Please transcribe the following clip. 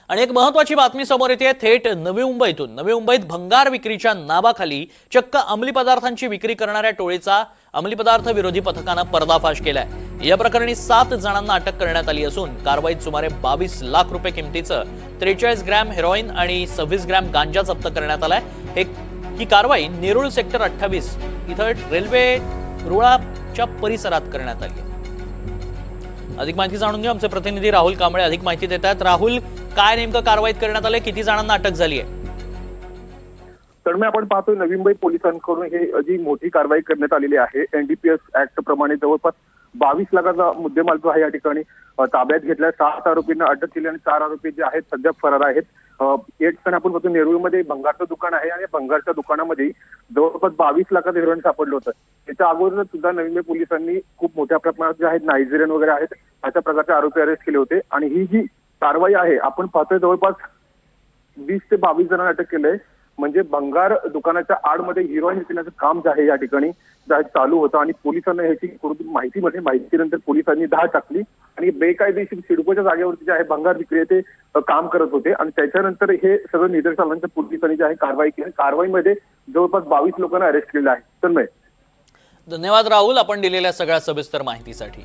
आणि एक महत्त्वाची बातमी समोर येते थेट नवी मुंबईतून। नवी मुंबईत भंगार विक्रीच्या नावाखाली चक्क अंमली पदार्थांची विक्री करणाऱ्या टोळीचा अंमली पदार्थ विरोधी पथकाने पर्दाफाश केलाय। या प्रकरणी 7 जणांना अटक करण्यात आली असून कारवाईत सुमारे 22 लाख रुपये किमतीचं 43 ग्रॅम हेरोईन आणि 26 ग्रॅम गांजा जप्त करण्यात आलाय। ही कारवाई नेरूळ सेक्टर 28 इथं रेल्वे रुळाच्या परिसरात करण्यात आली आहे। अधिक माहिती जाणून घेऊ, आमचे प्रतिनिधी राहुल कांबळे अधिक माहिती देतात। राहुल, काय नेमकं कारवाईत करण्यात आले, किती जणांना अटक झाली आहे? तर मी आपण पाहतोय नवी मुंबई पोलिसांकडून हे जी मोठी कारवाई करण्यात आलेली आहे। एनडीपीएस ऍक्ट प्रमाणे जवळपास 22 लाखाचा मुद्देमाल जो आहे या ठिकाणी ताब्यात घेतलाय। 7 आरोपींना अटक केली आणि 4 आरोपी जे आहेत सध्या फरार आहेत। या ठिकाणी आपण बघतो नेरूळमध्ये भंगारचं दुकान आहे आणि भंगारच्या दुकानामध्ये जवळपास 22 लाखाचं हेरोईन सापडलं होतं। त्याच्या अगोदर सुद्धा नवी मुंबई पोलिसांनी खूप मोठ्या प्रमाणात जे आहेत नायजेरियन वगैरे आहेत अशा प्रकारचे आरोपी अरेस्ट केले होते। आणि ही जी कारवाई आहे आपण पाहतोय जवळपास 20 ते 22 जणांना अटक केलंय। म्हणजे भंगार दुकानाच्या आडमध्ये हिरोईन विकण्याचं काम जे आहे या ठिकाणी चालू होतं आणि पोलिसांना ह्याची माहितीनंतर पोलिसांनी धाड टाकली आणि बेकायदेशीर सिडकोच्या जागेवरती जे आहे भंगार विक्री ते काम करत होते आणि त्याच्यानंतर हे सगळं निदर्शनानंतर पोलिसांनी जे आहे कारवाई केली। कारवाईमध्ये जवळपास 22 लोकांना अरेस्ट केलेलं आहे। तर धन्यवाद राहुल, आपण दिलेल्या सगळ्या सविस्तर माहितीसाठी।